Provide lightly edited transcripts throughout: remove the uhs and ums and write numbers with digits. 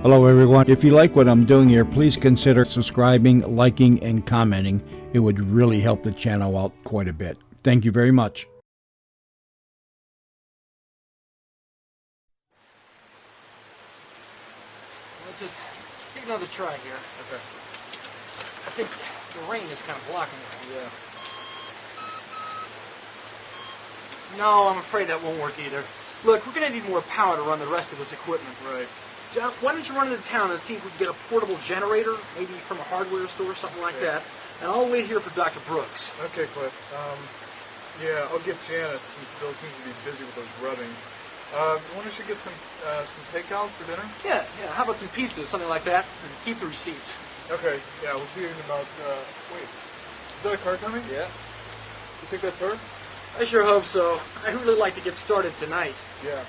Hello everyone. If you like what I'm doing here, please consider subscribing, liking, and commenting. It would really help the channel out quite a bit. Thank you very much. Let's just take another try here. Okay. I think the rain is kind of blocking it. Yeah. No, I'm afraid that won't work either. Look, we're going to need more power to run the rest of this equipment. Right. John, why don't you run into town and see if we can get a portable generator, maybe from a hardware store or something like that, and I'll wait here for Dr. Brooks. Okay, Cliff. Yeah, I'll get Janice, since Bill seems to be busy with those rubbing. Wonder if we should get some takeout for dinner? Yeah. How about some pizza, something like that? And keep the receipts. Okay, yeah, we'll see you in about, wait. Is that a car coming? Yeah. You think that's her? I sure hope so. I'd really like to get started tonight. Yeah.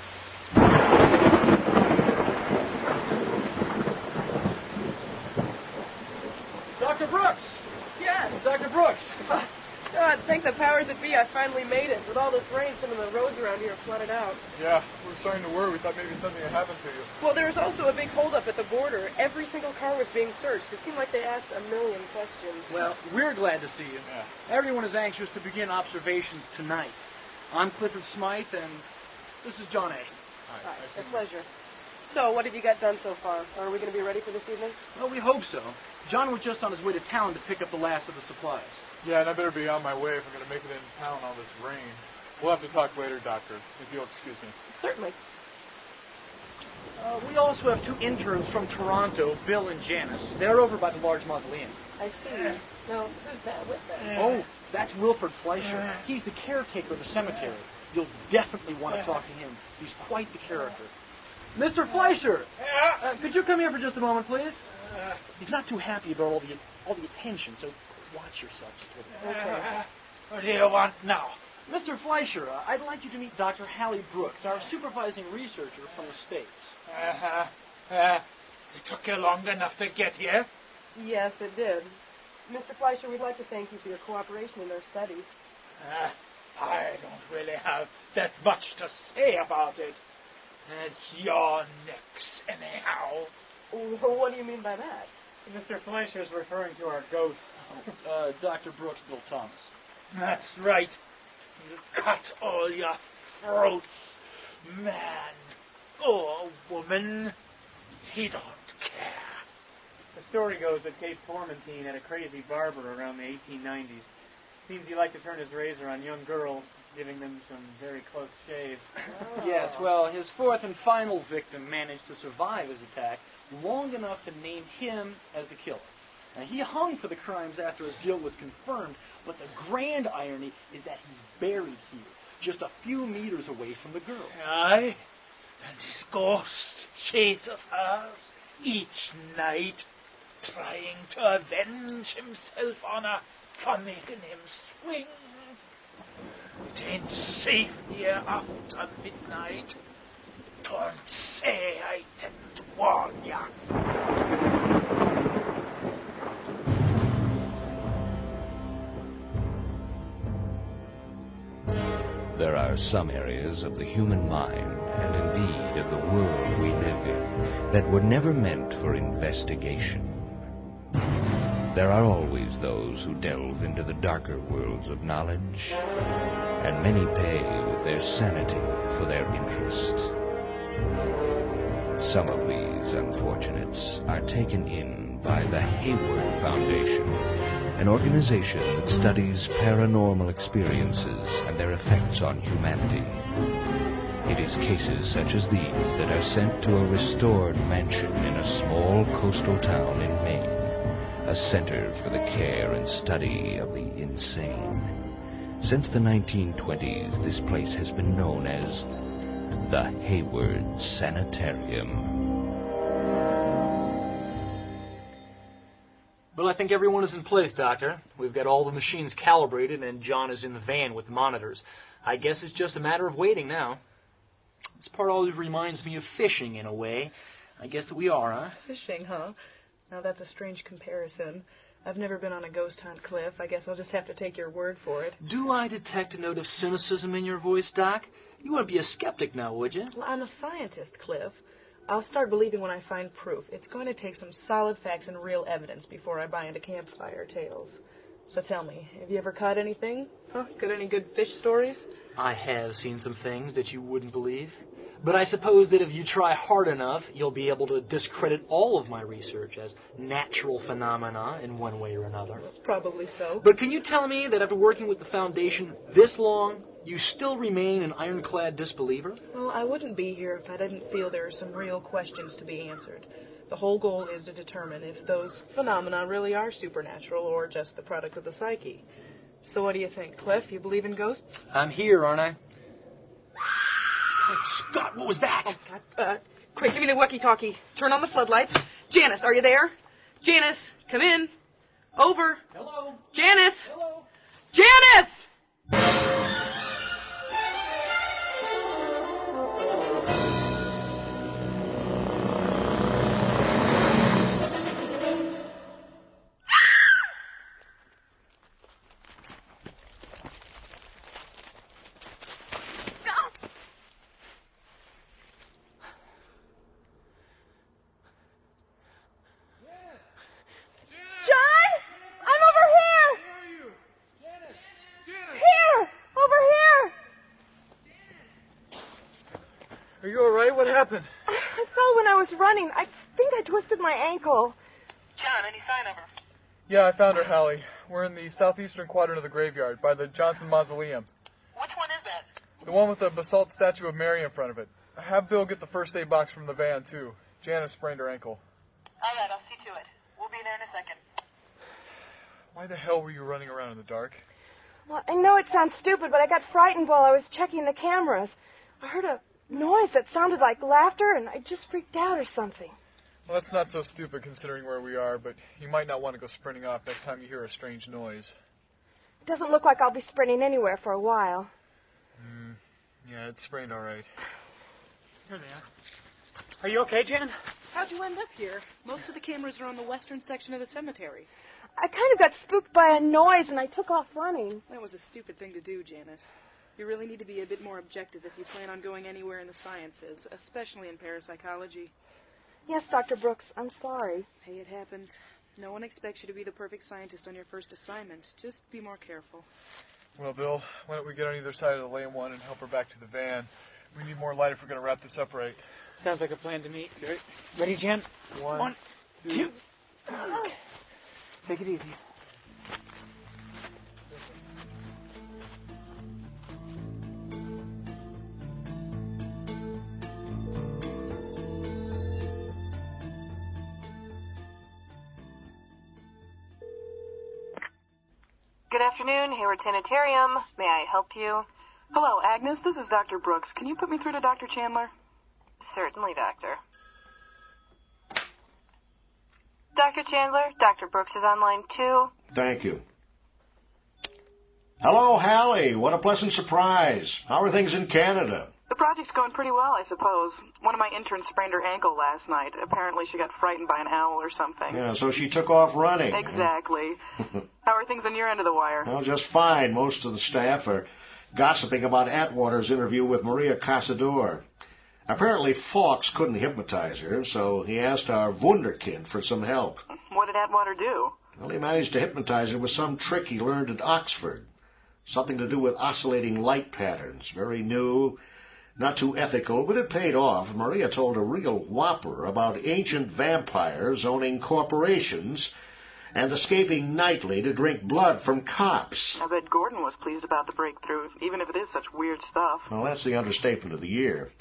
Dr. Brooks! Yes. Dr. Brooks! God, thank the powers that be, I finally made it. With all this rain, some of the roads around here are flooded out. Yeah, we were starting to worry. We thought maybe something had happened to you. Well, there was also a big holdup at the border. Every single car was being searched. It seemed like they asked a million questions. Well, we're glad to see you. Yeah. Everyone is anxious to begin observations tonight. I'm Clifford Smythe, and this is John A. Hi, a pleasure. So, what have you got done so far? Are we going to be ready for this evening? Well, we hope so. John was just on his way to town to pick up the last of the supplies. Yeah, and I better be on my way if I'm going to make it in town all this rain. We'll have to talk later, Doctor, if you'll excuse me. Certainly. We also have two interns from Toronto, Bill and Janice. They're over by the large mausoleum. I see. Now, who's that with them? Oh, that's Wilford Fleischer. He's the caretaker of the cemetery. You'll definitely want to talk to him. He's quite the character. Mr. Fleischer! Could you come here for just a moment, please? He's not too happy about all the attention, so watch yourself just a little bit. Okay. What do you want now? Mr. Fleischer, I'd like you to meet Dr. Hallie Brooks, our supervising researcher from the States. It took you long enough to get here? Yes, it did. Mr. Fleischer, we'd like to thank you for your cooperation in our studies. I don't really have that much to say about it. It's your next, anyhow. What do you mean by that? Mr. Fleischer's referring to our ghosts. Dr. Brooks, Bill Thomas. That's right. You cut all your throats, man or woman. He don't care. The story goes that Kate Formentine had a crazy barber around the 1890s. Seems he liked to turn his razor on young girls, giving them some very close shave. Oh. Yes, well, his fourth and final victim managed to survive his attack long enough to name him as the killer. Now, he hung for the crimes after his guilt was confirmed, but the grand irony is that he's buried here, just a few meters away from the girl. Aye, and his ghost chases her each night, trying to avenge himself on her for making him swing. It ain't safe here after midnight. Don't say I didn't warn ya. There are some areas of the human mind, and indeed of the world we live in, that were never meant for investigation. There are always those who delve into the darker worlds of knowledge, and many pay with their sanity for their interests. Some of these unfortunates are taken in by the Hayward Foundation, an organization that studies paranormal experiences and their effects on humanity. It is cases such as these that are sent to a restored mansion in a small coastal town in Maine, a center for the care and study of the insane. Since the 1920s, this place has been known as the Hayward Sanitarium. Well, I think everyone is in place, Doctor. We've got all the machines calibrated, and John is in the van with the monitors. I guess it's just a matter of waiting now. This part always reminds me of fishing, in a way. I guess that we are, huh? Fishing, huh? Now, that's a strange comparison. I've never been on a ghost hunt, Cliff. I guess I'll just have to take your word for it. Do I detect a note of cynicism in your voice, Doc? You wouldn't be a skeptic now, would you? Well, I'm a scientist, Cliff. I'll start believing when I find proof. It's going to take some solid facts and real evidence before I buy into campfire tales. So tell me, have you ever caught anything? Huh? Got any good fish stories? I have seen some things that you wouldn't believe. But I suppose that if you try hard enough, you'll be able to discredit all of my research as natural phenomena in one way or another. Probably so. But can you tell me that after working with the Foundation this long, you still remain an ironclad disbeliever? Well, I wouldn't be here if I didn't feel there are some real questions to be answered. The whole goal is to determine if those phenomena really are supernatural or just the product of the psyche. So what do you think, Cliff? You believe in ghosts? I'm here, aren't I? Hey, Scott, what was that? Oh, God. Quick, give me the walkie-talkie. Turn on the floodlights. Janice, are you there? Janice, come in. Over. Hello? Janice! Hello? Janice! Are you all right? What happened? I fell when I was running. I think I twisted my ankle. John, any sign of her? Yeah, I found her, Hallie. We're in the southeastern quadrant of the graveyard, by the Johnson Mausoleum. Which one is that? The one with the basalt statue of Mary in front of it. Have Bill get the first aid box from the van, too. Janice sprained her ankle. All right, I'll see to it. We'll be there in a second. Why the hell were you running around in the dark? Well, I know it sounds stupid, but I got frightened while I was checking the cameras. I heard a noise that sounded like laughter, and I just freaked out or something. Well, that's not so stupid considering where we are, but you might not want to go sprinting off next time you hear a strange noise. It doesn't look like I'll be sprinting anywhere for a while. Yeah, it's sprained all right. Here they are. Are you okay, Jan? How'd you end up here? Most of the cameras are on the western section of the cemetery. I kind of got spooked by a noise, and I took off running. That was a stupid thing to do, Janice. You really need to be a bit more objective if you plan on going anywhere in the sciences, especially in parapsychology. Yes, Dr. Brooks, I'm sorry. Hey, it happens. No one expects you to be the perfect scientist on your first assignment. Just be more careful. Well, Bill, why don't we get on either side of the lane one and help her back to the van? We need more light if we're going to wrap this up right. Sounds like a plan to me. Ready, Jan? One, two. Okay. Take it easy. Good afternoon, Hayward Sanitarium. May I help you? Hello, Agnes. This is Dr. Brooks. Can you put me through to Dr. Chandler? Certainly, Doctor. Dr. Chandler, Dr. Brooks is on line 2. Thank you. Hello, Hallie. What a pleasant surprise. How are things in Canada? The project's going pretty well, I suppose. One of my interns sprained her ankle last night. Apparently she got frightened by an owl or something. Yeah, so she took off running. Exactly. How are things on your end of the wire? Well, just fine. Most of the staff are gossiping about Atwater's interview with Maria Casador. Apparently Fawkes couldn't hypnotize her, so he asked our wunderkind for some help. What did Atwater do? Well, he managed to hypnotize her with some trick he learned at Oxford. Something to do with oscillating light patterns. Very new, not too ethical, but it paid off. Maria told a real whopper about ancient vampires owning corporations and escaping nightly to drink blood from cops. I bet Gordon was pleased about the breakthrough, even if it is such weird stuff. Well, that's the understatement of the year.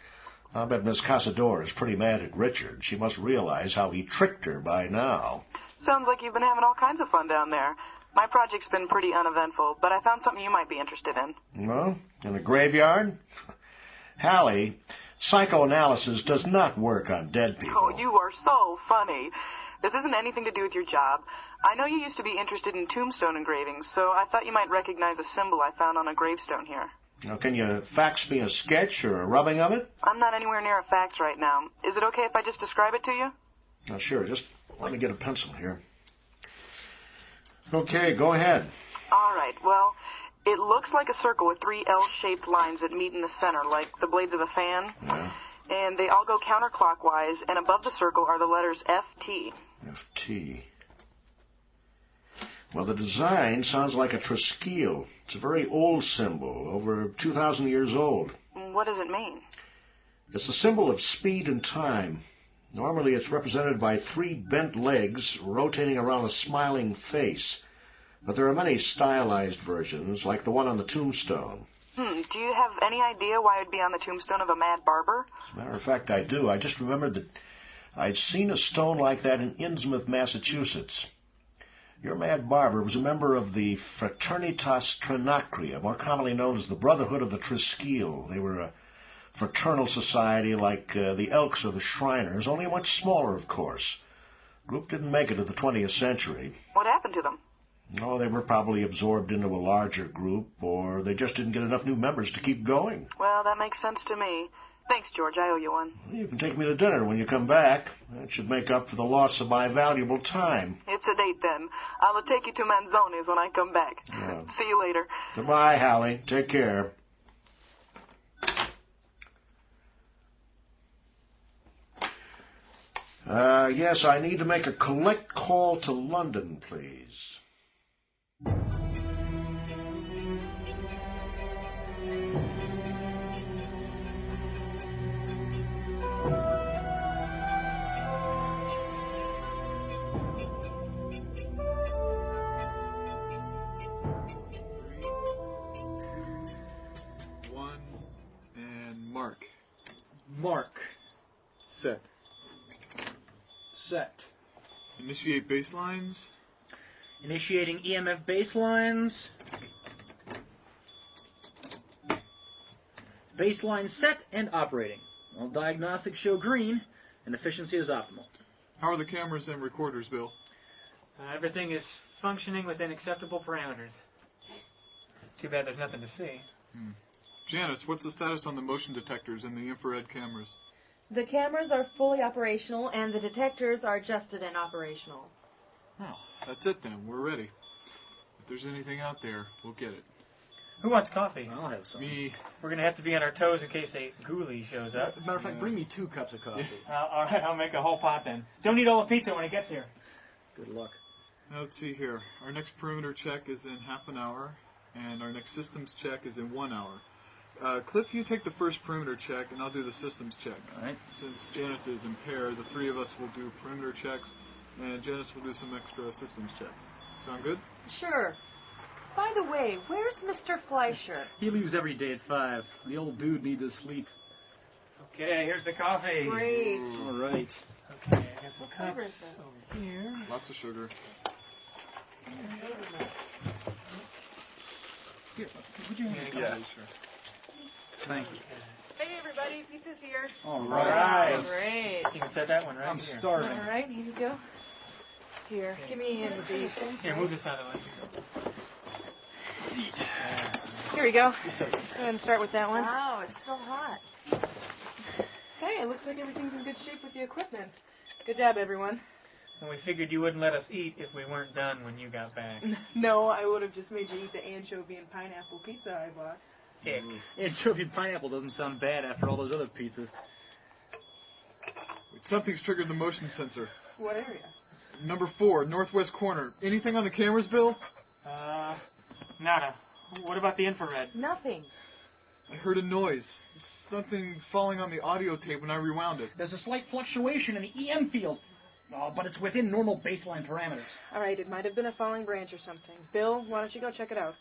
I bet Miss Casador is pretty mad at Richard. She must realize how he tricked her by now. Sounds like you've been having all kinds of fun down there. My project's been pretty uneventful, but I found something you might be interested in. Well, in a graveyard? Hallie, psychoanalysis does not work on dead people. Oh, you are so funny. This isn't anything to do with your job. I know you used to be interested in tombstone engravings, so I thought you might recognize a symbol I found on a gravestone here. Now, can you fax me a sketch or a rubbing of it? I'm not anywhere near a fax right now. Is it okay if I just describe it to you? Sure. Just let me get a pencil here. Okay, go ahead. All right. Well, it looks like a circle with 3 L-shaped lines that meet in the center, like the blades of a fan. Yeah. And they all go counterclockwise, and above the circle are the letters FT. FT. Well, the design sounds like a triskele. It's a very old symbol, over 2,000 years old. What does it mean? It's a symbol of speed and time. Normally it's represented by 3 bent legs rotating around a smiling face. But there are many stylized versions, like the one on the tombstone. Do you have any idea why it'd be on the tombstone of a mad barber? As a matter of fact, I do. I just remembered that I'd seen a stone like that in Innsmouth, Massachusetts. Your mad barber was a member of the Fraternitas Trinacria, more commonly known as the Brotherhood of the Triskele. They were a fraternal society like the Elks or the Shriners, only much smaller, of course. The group didn't make it to the 20th century. What happened to them? Oh, they were probably absorbed into a larger group, or they just didn't get enough new members to keep going. Well, that makes sense to me. Thanks, George. I owe you one. You can take me to dinner when you come back. That should make up for the loss of my valuable time. It's a date, then. I'll take you to Manzoni's when I come back. Yeah. See you later. Goodbye, Hallie. Take care. Yes, I need to make a collect call to London, please. Mark. Set. Set. Initiate baselines. Initiating EMF baselines. Baseline set and operating. All diagnostics show green, and efficiency is optimal. How are the cameras and recorders, Bill? Everything is functioning within acceptable parameters. Too bad there's nothing to see. Janice, what's the status on the motion detectors and the infrared cameras? The cameras are fully operational, and the detectors are adjusted and operational. Oh, that's it then. We're ready. If there's anything out there, we'll get it. Who wants coffee? I'll have some. Me. We're going to have to be on our toes in case a ghoulie shows up. As a matter of fact, bring me 2 cups of coffee. All right, I'll make a whole pot then. Don't eat all the pizza when it gets here. Good luck. Now, let's see here. Our next perimeter check is in half an hour, and our next systems check is in 1 hour. Cliff, you take the first perimeter check, and I'll do the systems check. All right. Since Janice is impaired, the 3 of us will do perimeter checks, and Janice will do some extra systems checks. Sound good? Sure. By the way, where's Mr. Fleischer? He leaves every day at 5. The old dude needs his sleep. Okay, here's the coffee. Great. All right. Okay, I guess some cups flavor is this? over here. Lots of sugar. Here, would you hand me a Yeah, couple? sure. Thank you. Hey, everybody, pizza's here. All All right. right. Great. You can set that one right I'm here. starving. All right, here you go. Here, give me a hand with these. Here, move this out of the way. Here we go. Just a second. Go ahead and start with that one. Wow, it's still hot. Hey, it looks like everything's in good shape with the equipment. Good job, everyone. And we figured you wouldn't let us eat if we weren't done when you got back. No, I would have just made you eat the anchovy and pineapple pizza I bought. Heck. Anchovy and pineapple doesn't sound bad after all those other pizzas. Something's triggered the motion sensor. What area? Number 4, northwest corner. Anything on the cameras, Bill? Nada. What about the infrared? Nothing. I heard a noise. Something falling on the audio tape when I rewound it. There's a slight fluctuation in the EM field, but it's within normal baseline parameters. All right, it might have been a falling branch or something. Bill, why don't you go check it out?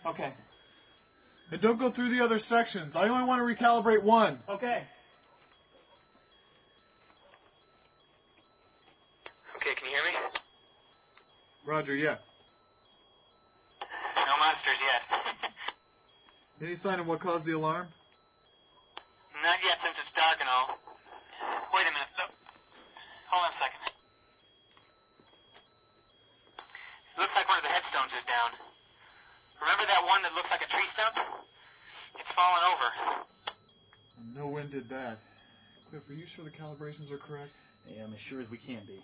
Okay. And don't go through the other sections. I only want to recalibrate one. Okay. Okay, can you hear me? Roger, yeah. No monsters yet. Any sign of what caused the alarm? Not yet, since it's dark and all. Wait a minute, though. Hold on a second. It looks like one of the headstones is down. Remember that one that looks like a tree stump? It's fallen over. No wind did that. Cliff, are you sure the calibrations are correct? Yeah, I'm as sure as we can be.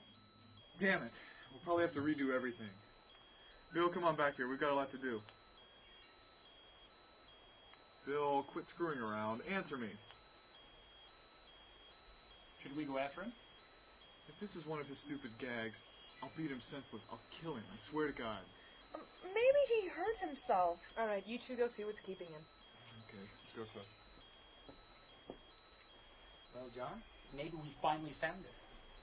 Damn it. We'll probably have to redo everything. Bill, come on back here. We've got a lot to do. Bill, quit screwing around. Answer me. Should we go after him? If this is one of his stupid gags, I'll beat him senseless. I'll kill him. I swear to God. Maybe he hurt himself. All right, you two go see what's keeping him. Okay, let's go, Cliff. Well, John, maybe we finally found it.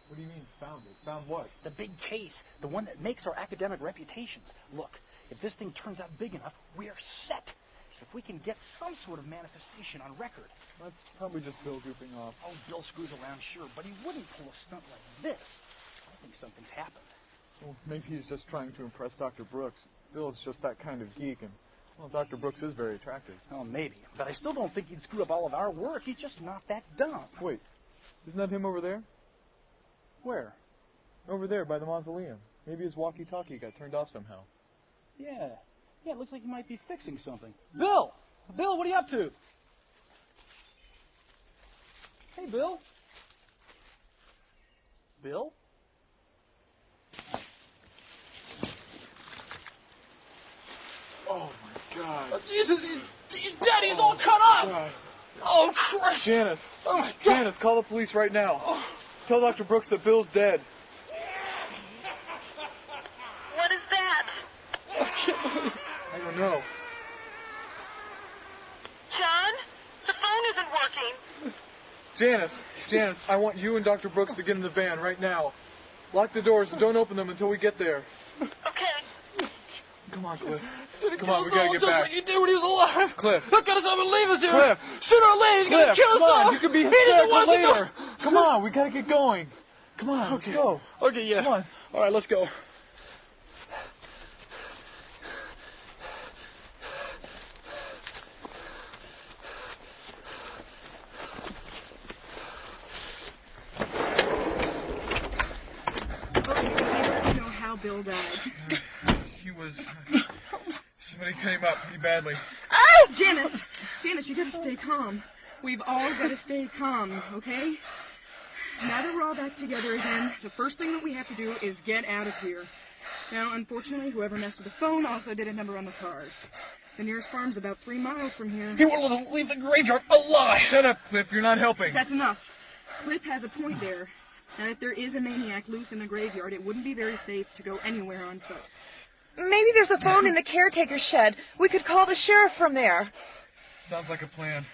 What do you mean, found it? Found what? The big case, the one that makes our academic reputations. Look, if this thing turns out big enough, we're set. If we can get some sort of manifestation on record. That's probably just Bill goofing off. Oh, Bill screws around, sure, but he wouldn't pull a stunt like this. I think something's happened. Well, maybe he's just trying to impress Dr. Brooks. Bill's just that kind of geek, and, well, Dr. Brooks is very attractive. Oh, maybe. But I still don't think he'd screw up all of our work. He's just not that dumb. Wait, isn't that him over there? Where? Over there, by the mausoleum. Maybe his walkie-talkie got turned off somehow. Yeah, it looks like he might be fixing something. Bill! Bill, what are you up to? Hey, Bill. Bill? Oh, my God. Oh, Jesus, Daddy's all cut up! God. Oh, Christ! Janice! Oh, my God! Janice, call the police right now. Oh. Tell Dr. Brooks that Bill's dead. What is that? I don't know. John? The phone isn't working. Janice, I want you and Dr. Brooks to get in the van right now. Lock the doors and don't open them until we get there. Okay. Come on, Cliff. Come on, we gotta get back. Just like he did when he was alive. Cliff. Look at us up and leave us here. Cliff. Sooner or later, he's going to kill us come all. on, you can be He doesn't hysterical want us to later. go. Come on, we gotta get going. Come on, let's go. Okay, yeah. Come on. All right, let's go. Bill died. He was... somebody came up pretty badly. Oh! Janice, you gotta stay calm. We've all gotta stay calm, okay? Now that we're all back together again, the first thing that we have to do is get out of here. Now, unfortunately, whoever messed with the phone also did a number on the cars. The nearest farm's about 3 miles from here. He won't let us leave the graveyard alive! Shut up, Cliff. You're not helping. That's enough. Cliff has a point there. Now, if there is a maniac loose in the graveyard, it wouldn't be very safe to go anywhere on foot. Maybe there's a phone in the caretaker's shed. We could call the sheriff from there. Sounds like a plan.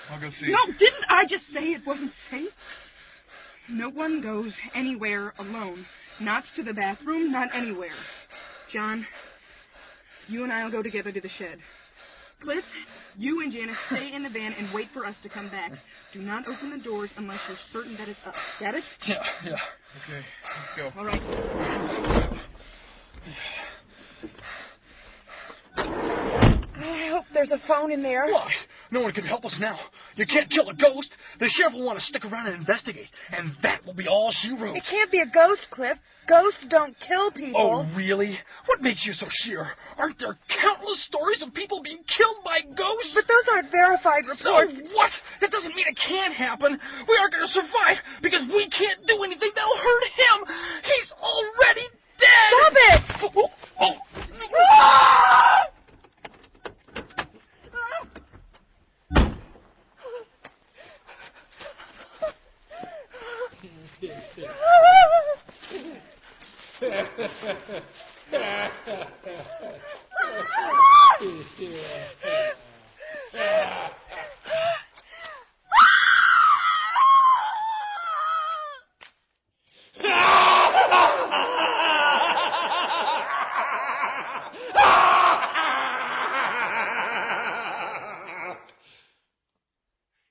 I'll go see. No, didn't I just say it wasn't safe? No one goes anywhere alone. Not to the bathroom, not anywhere. John, you and I will go together to the shed. Cliff, you and Janice stay in the van and wait for us to come back. Do not open the doors unless you're certain that it's us. Got it? Yeah. Okay, let's go. All right. I hope there's a phone in there. Why? No one can help us now. You can't kill a ghost. The sheriff will want to stick around and investigate, and that will be all she wrote. It can't be a ghost, Cliff. Ghosts don't kill people. Oh, really? What makes you so sure? Aren't there countless stories of people being killed by ghosts? But those aren't verified reports. So what? That doesn't mean it can't happen. We aren't going to survive because we can't do anything that'll hurt him. He's already dead. Stop it! Ah!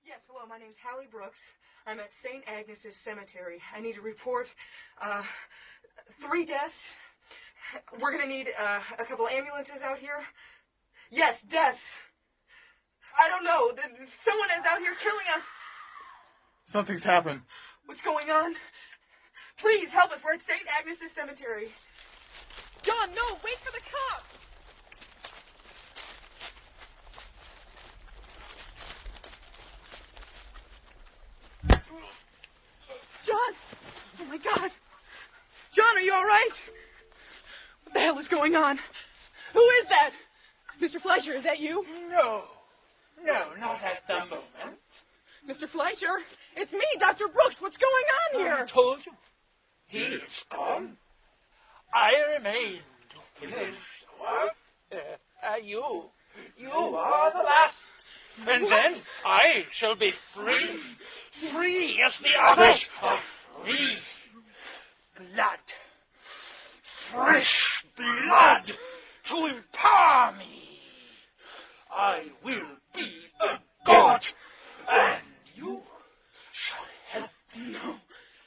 Yes, hello, my name's Hallie Brooks. I'm at St. Agnes's Cemetery. I need to report 3 deaths. We're going to need a couple ambulances out here. Yes, deaths. I don't know. Someone is out here killing us. Something's happened. What's going on? Please help us. We're at St. Agnes's Cemetery. John, no, wait for the cops. John! Oh, my God. John, are you all right? What the hell is going on? Who is that? Mr. Fleischer, is that you? No, not at the moment. Mr. Fleischer, it's me, Dr. Brooks. What's going on here? I told you. He is gone. I remain to finish the work. You are the last. And then I shall be free. Free as the others are free. Blood. Fresh blood to empower me. I will be a god, and you shall help me.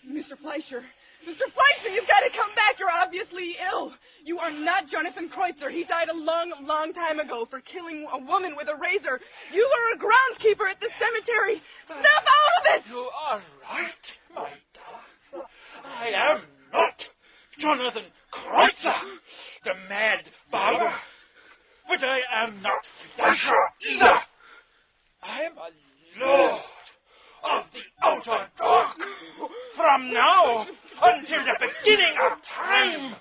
Mr. Fleischer, you've got to come back. You're obviously ill. You are not Jonathan Kreutzer. He died a long, long time ago for killing a woman with a razor. You are a groundskeeper at the cemetery. Snap out of it! You are right, my darling. I am not Jonathan Kreutzer, the mad barber. But I am not Fleischer either. I am a lord of the outer dark. From now until the beginning of time.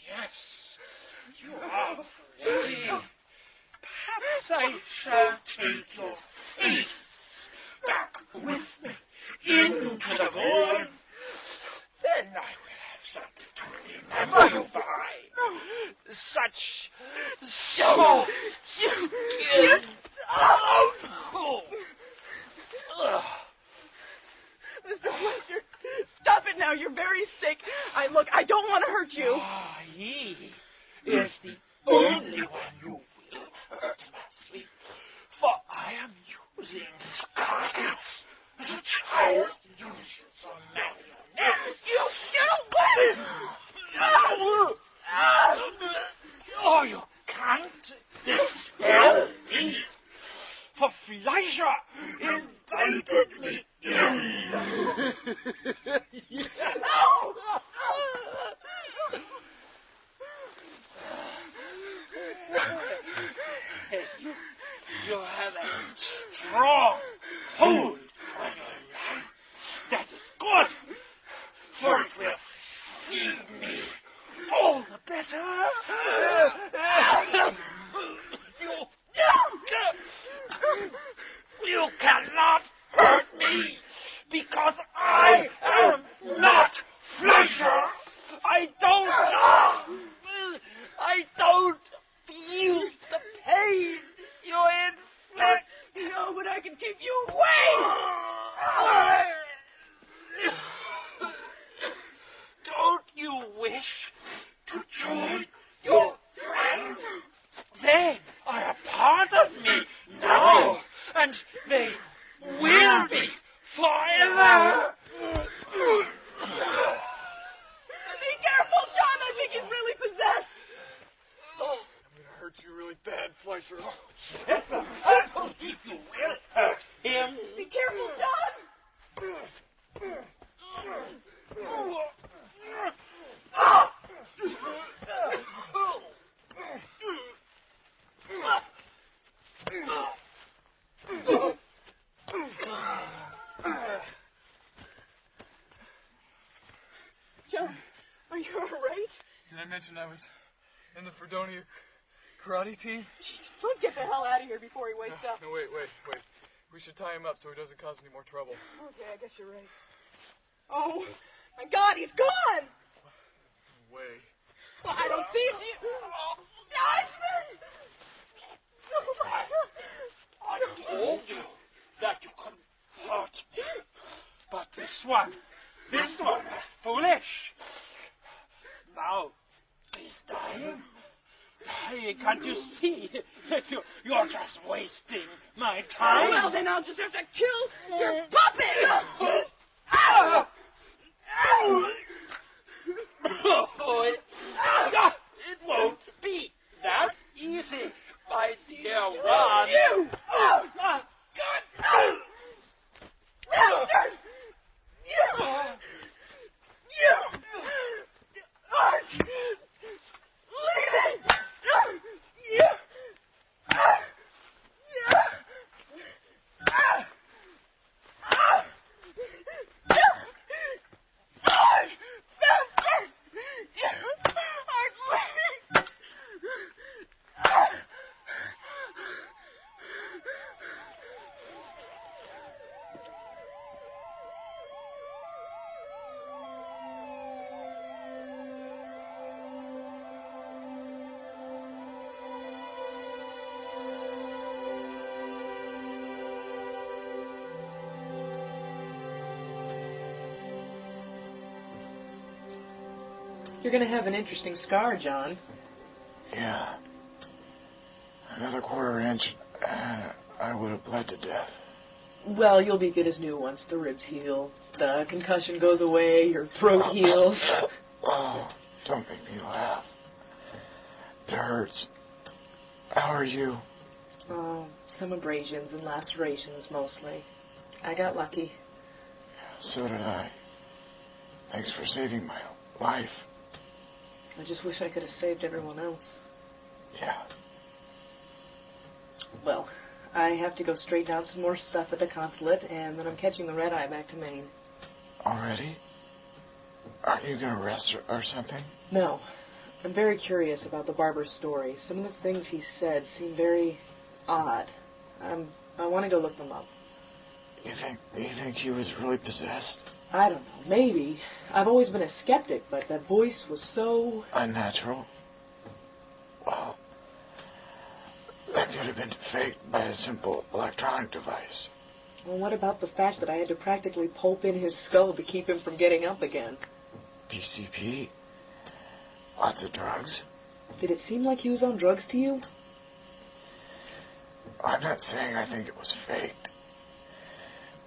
Yes, you are pretty. Perhaps I shall take your face back with me into the void. Then I will have something to remember you by. Such soft skin. Mr. Fleischer, stop it now. You're very sick. I don't want to hurt you. He is the only one you will hurt, my sweet. For I am using his carcass as a child uses a marionette. You get away! Oh, you can't dispel me. For Fleischer invited me in. You have a strong hold on your life. That is good, for it will feed me all the better. You cannot hurt me, because I am not Fleischer. I don't feel the pain you inflict. No, but I can keep you away. Don't you wish to join your friends? They are a part of me now, and they will be forever. Be careful, John. I think he's really possessed. I'm going to hurt you really bad, Fleischer. Yes, I believe you will hurt him. Be careful, John. John, are you all right? Did I mention I was in the Fredonia karate team? Jesus, let's get the hell out of here before he wakes up. No, wait. We should tie him up so he doesn't cause any more trouble. Okay, I guess you're right. Oh, my God, he's gone! Way. Well, I don't see him. I told you that you couldn't hurt me. But this one was foolish. Now he's dying. Can't you see that you're just wasting my time? Well, then I'll just have to kill your puppet! It won't be that easy, my dear one. You! Oh, God! You! Art! Leave it! You! Art, You're going to have an interesting scar, John. Yeah. Another quarter-inch, and I would have bled to death. Well, you'll be good as new once the ribs heal. The concussion goes away, your throat heals. Oh, don't make me laugh. It hurts. How are you? Oh, some abrasions and lacerations mostly. I got lucky. So did I. Thanks for saving my life. I just wish I could have saved everyone else. Yeah. Well, I have to go straighten out some more stuff at the consulate, and then I'm catching the red-eye back to Maine. Already? Aren't you going to rest or something? No. I'm very curious about the barber's story. Some of the things he said seem very odd. I want to go look them up. You think he was really possessed? I don't know. Maybe. I've always been a skeptic, but that voice was so... unnatural? Well, that could have been faked by a simple electronic device. Well, what about the fact that I had to practically pulp in his skull to keep him from getting up again? PCP? Lots of drugs? Did it seem like he was on drugs to you? I'm not saying I think it was faked.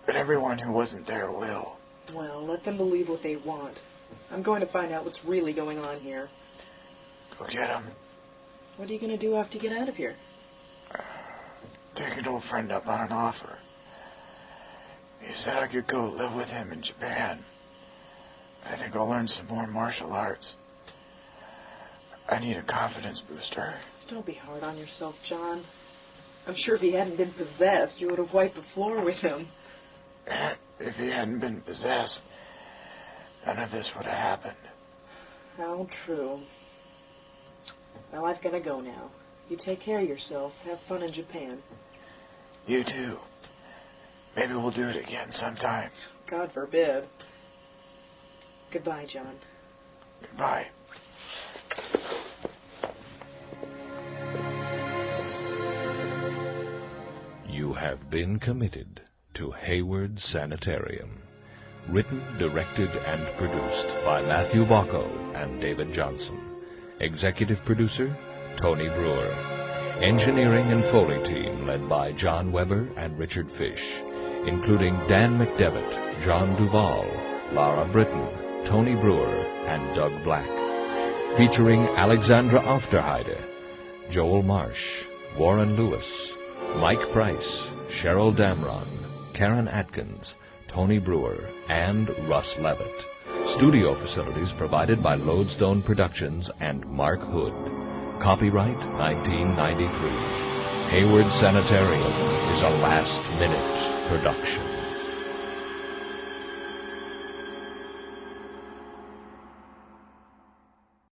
But everyone who wasn't there will. Well, let them believe what they want. I'm going to find out what's really going on here. Go get him. What are you going to do after you get out of here? Take an old friend up on an offer. He said I could go live with him in Japan. I think I'll learn some more martial arts. I need a confidence booster. Don't be hard on yourself, John. I'm sure if he hadn't been possessed, you would have wiped the floor with him. If he hadn't been possessed, none of this would have happened. How true. Well, I've got to go now. You take care of yourself. Have fun in Japan. You too. Maybe we'll do it again sometime. God forbid. Goodbye, John. Goodbye. You have been committed to Hayward Sanitarium. Written, directed, and produced by Matthew Bacco and David Johnson. Executive producer, Tony Brewer. Engineering and Foley team led by John Weber and Richard Fish, including Dan McDevitt, John Duvall, Lara Britton, Tony Brewer, and Doug Black. Featuring Alexandra Aufderheide, Joel Marsh, Warren Lewis, Mike Price, Cheryl Damron, Karen Atkins, Tony Brewer, and Russ Levitt. Studio facilities provided by Lodestone Productions and Mark Hood. Copyright 1993. Hayward Sanitarium is a last-minute production.